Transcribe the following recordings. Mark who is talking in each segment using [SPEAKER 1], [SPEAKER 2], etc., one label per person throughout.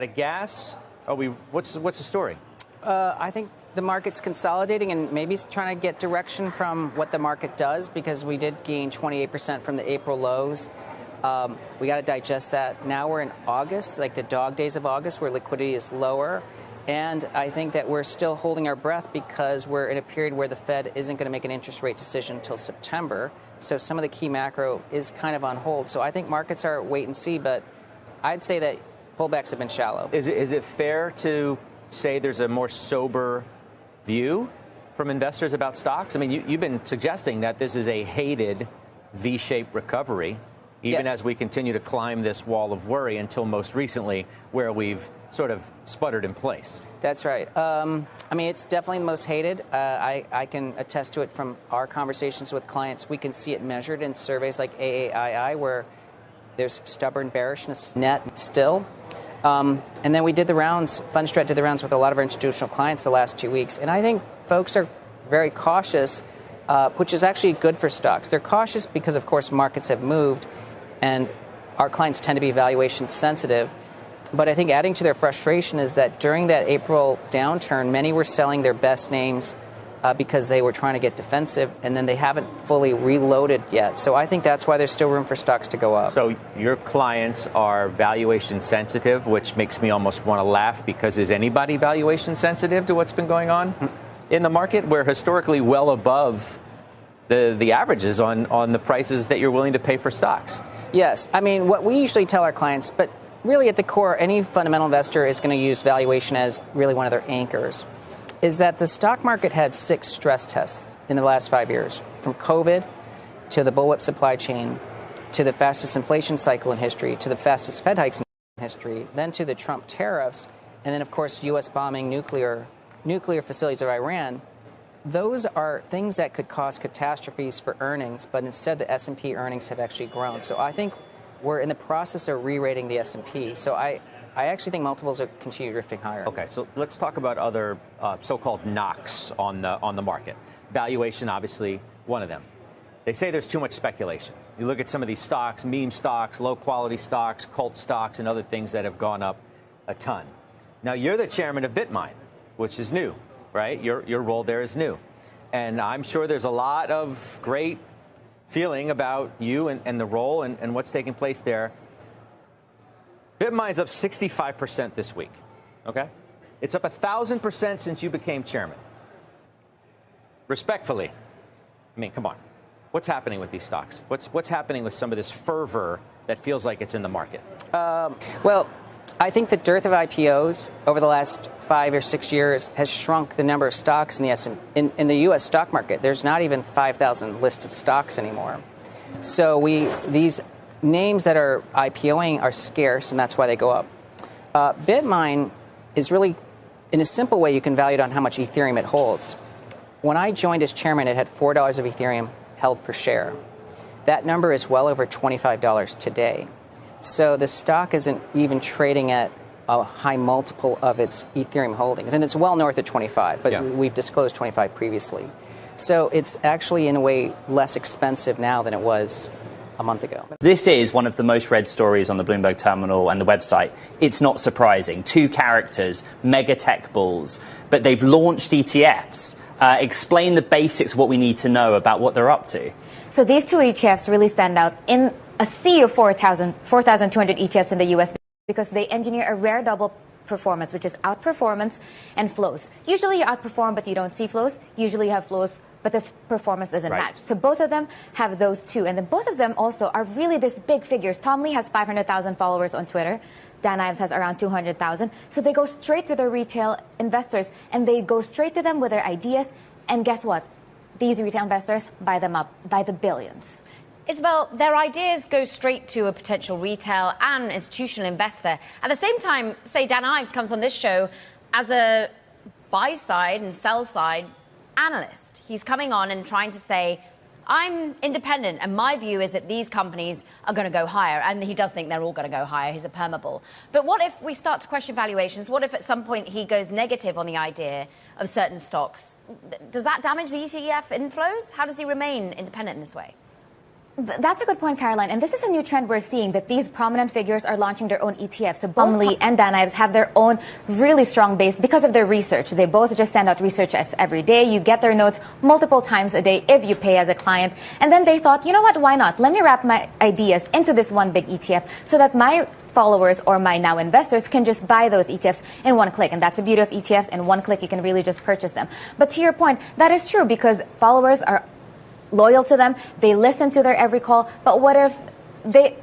[SPEAKER 1] The gas? What's the story?
[SPEAKER 2] I think the market's consolidating and maybe trying to get direction from what the market does, because we did gain 28% from the April lows. We got to digest that. Now we're in August, like the dog days of August, where liquidity is lower. And I think that we're still holding our breath because we're in a period where the Fed isn't going to make an interest rate decision until September. So some of the key macro is kind of on hold. So I think markets are wait and see, but I'd say that pullbacks have been shallow.
[SPEAKER 1] Is it fair to say there's a more sober view from investors about stocks? I mean, you've been suggesting that this is a hated V-shaped recovery, even as we continue to climb this wall of worry until most recently where we've sort of sputtered in place.
[SPEAKER 2] That's right. I mean, it's definitely the most hated. I can attest to it from our conversations with clients. We can see it measured in surveys like AAII, where there's stubborn bearishness net still. And then we did the rounds, Fundstrat did the rounds with a lot of our institutional clients the last 2 weeks. And I think folks are very cautious, which is actually good for stocks. They're cautious because, of course, markets have moved and our clients tend to be valuation sensitive. But I think adding to their frustration is that during that April downturn, many were selling their best names because they were trying to get defensive, and then they haven't fully reloaded yet. So I think that's why there's still room for stocks to go up.
[SPEAKER 1] So your clients are valuation sensitive, which makes me almost want to laugh, because is anybody valuation sensitive to what's been going on in the market? We're historically well above the averages on the prices that you're willing to pay for stocks.
[SPEAKER 2] Yes. I mean, what we usually tell our clients, but really at the core, any fundamental investor is going to use valuation as really one of their anchors, is that the stock market had 6 stress tests in the last 5 years, from COVID to the bullwhip supply chain, to the fastest inflation cycle in history, to the fastest Fed hikes in history, then to the Trump tariffs, and then, of course, U.S. bombing nuclear facilities of Iran. Those are things that could cause catastrophes for earnings, but instead the S&P earnings have actually grown. So I think we're in the process of re-rating the S&P. So I actually think multiples are continue drifting higher.
[SPEAKER 1] Okay, so let's talk about other so-called knocks on the market. Valuation, obviously, one of them. They say there's too much speculation. You look at some of these stocks, meme stocks, low-quality stocks, cult stocks, and other things that have gone up a ton. Now, you're the chairman of BitMine, which is new, right? Your role there is new. And I'm sure there's a lot of great feeling about you and the role and what's taking place there. BitMine's up 65% this week, okay? It's up 1,000% since you became chairman. Respectfully, I mean, come on. What's happening with these stocks? What's happening with some of this fervor that feels like it's in the market?
[SPEAKER 2] Well, I think the dearth of IPOs over the last 5 or 6 years has shrunk the number of stocks in the U.S. stock market. There's not even 5,000 listed stocks anymore. So these names that are IPOing are scarce, and that's why they go up. BitMine is really, in a simple way, you can value it on how much Ethereum it holds. When I joined as chairman, it had $4 of Ethereum held per share. That number is well over $25 today. So the stock isn't even trading at a high multiple of its Ethereum holdings. And it's well north of 25, but we've disclosed 25 previously. So it's actually, in a way, less expensive now than it was a month ago.
[SPEAKER 3] This is one of the most read stories on the Bloomberg terminal and the website. It's not surprising. 2 characters, mega tech bulls, but they've launched ETFs. Explain the basics of what we need to know about what they're up to.
[SPEAKER 4] So these 2 ETFs really stand out in a sea of 4,200 ETFs in the U.S. because they engineer a rare double performance, which is outperformance and flows. Usually you outperform, but you don't see flows. Usually you have flows, but the performance isn't matched. So both of them have those 2. And then both of them also are really this big figures. Tom Lee has 500,000 followers on Twitter. Dan Ives has around 200,000. So they go straight to their retail investors, and they go straight to them with their ideas. And guess what? These retail investors buy them up by the billions.
[SPEAKER 5] Isabel, their ideas go straight to a potential retail and institutional investor. At the same time, say Dan Ives comes on this show as a buy-side and sell-side analyst. He's coming on and trying to say, I'm independent, and my view is that these companies are going to go higher, and he does think they're all going to go higher. He's a perma-bull. But what if we start to question valuations? What if at some point he goes negative on the idea of certain stocks? Does that damage the ETF inflows? How does he remain independent in this way?
[SPEAKER 4] That's a good point, Caroline. And this is a new trend we're seeing, that these prominent figures are launching their own ETFs. So both Lee and Dan Ives have their own really strong base because of their research. They both just send out research every day. You get their notes multiple times a day if you pay as a client. And then they thought, you know what, why not? Let me wrap my ideas into this one big ETF so that my followers or my now investors can just buy those ETFs in one click. And that's the beauty of ETFs. In one click, you can really just purchase them. But to your point, that is true because followers are loyal to them. They listen to their every call. But what if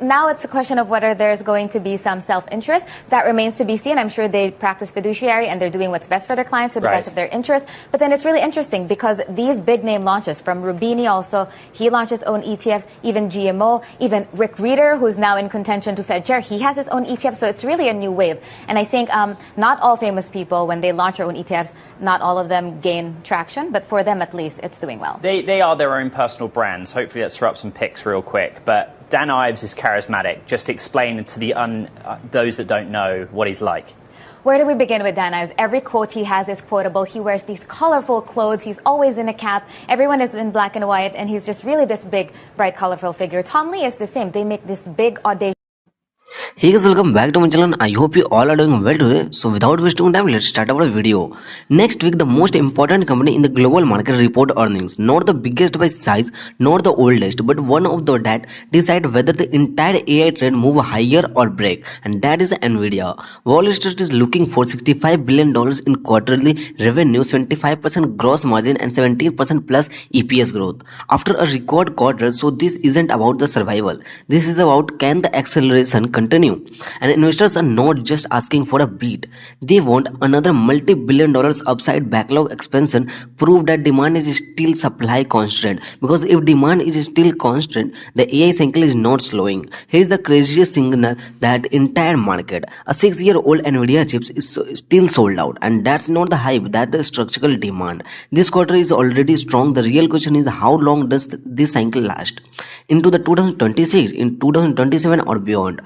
[SPEAKER 4] now it's a question of whether there's going to be some self-interest. That remains to be seen. I'm sure they practice fiduciary and they're doing what's best for their clients to the best of their interest. But then it's really interesting because these big name launches from Rubini also, he launched his own ETFs, even GMO, even Rick Reeder, who's now in contention to Fed chair, he has his own ETF. So it's really a new wave. And I think not all famous people, when they launch their own ETFs, not all of them gain traction, but for them at least, it's doing well.
[SPEAKER 3] They are their own personal brands. Hopefully let's throw up some picks real quick. But Dan Ives is charismatic. Just explain to those that don't know what he's like.
[SPEAKER 4] Where do we begin with Dan Ives? Every quote he has is quotable. He wears these colorful clothes. He's always in a cap. Everyone is in black and white, and he's just really this big, bright, colorful figure. Tom Lee is the same. They make this big, audacious.
[SPEAKER 6] Hey guys, welcome back to my channel. I hope you all are doing well today. So without wasting time, let's start our video. Next week, the most important company in the global market report earnings. Not the biggest by size, not the oldest, but one of the that decide whether the entire AI trend move higher or break. And that is Nvidia. Wall Street is looking for $65 billion in quarterly revenue, 75% gross margin and 17% plus EPS growth. After a record quarter, so this isn't about the survival. This is about can the acceleration continue. And investors are not just asking for a beat. They want another multi-billion dollars upside. Backlog expansion prove that demand is still supply constraint. Because if demand is still constant, the AI cycle is not slowing. Here is the craziest signal that entire market. A 6-year-old Nvidia chips is still sold out. And that's not the hype, that's the structural demand. This quarter is already strong. The real question is how long does this cycle last? Into the 2026, in 2027 or beyond?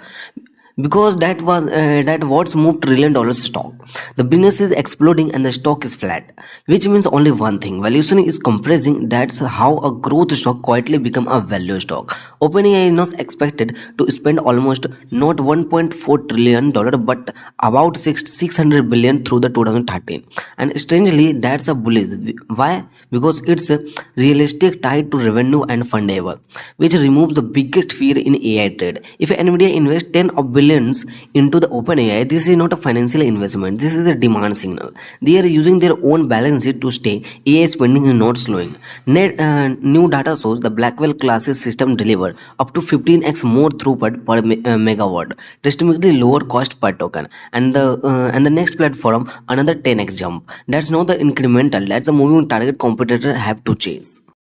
[SPEAKER 6] Because that what's moved $1 trillion stock. The business is exploding and the stock is flat, which means only one thing: valuation is compressing. That's how a growth stock quietly become a value stock. OpenAI is not expected to spend almost not $1.4 trillion but about 600 billion through the 2013. And strangely, that's a bullish. Why? Because it's a realistic tied to revenue and fundable, which removes the biggest fear in AI trade. If Nvidia invests 10 of billions into the OpenAI, this is not a financial investment. This is a demand signal. They are using their own balance sheet to stay. AI spending is not slowing. New data shows the Blackwell classes system deliver up to 15x more throughput per megawatt, drastically lower cost per token. And the next platform another 10x jump. That's not the incremental. That's a moving target competitor have to chase.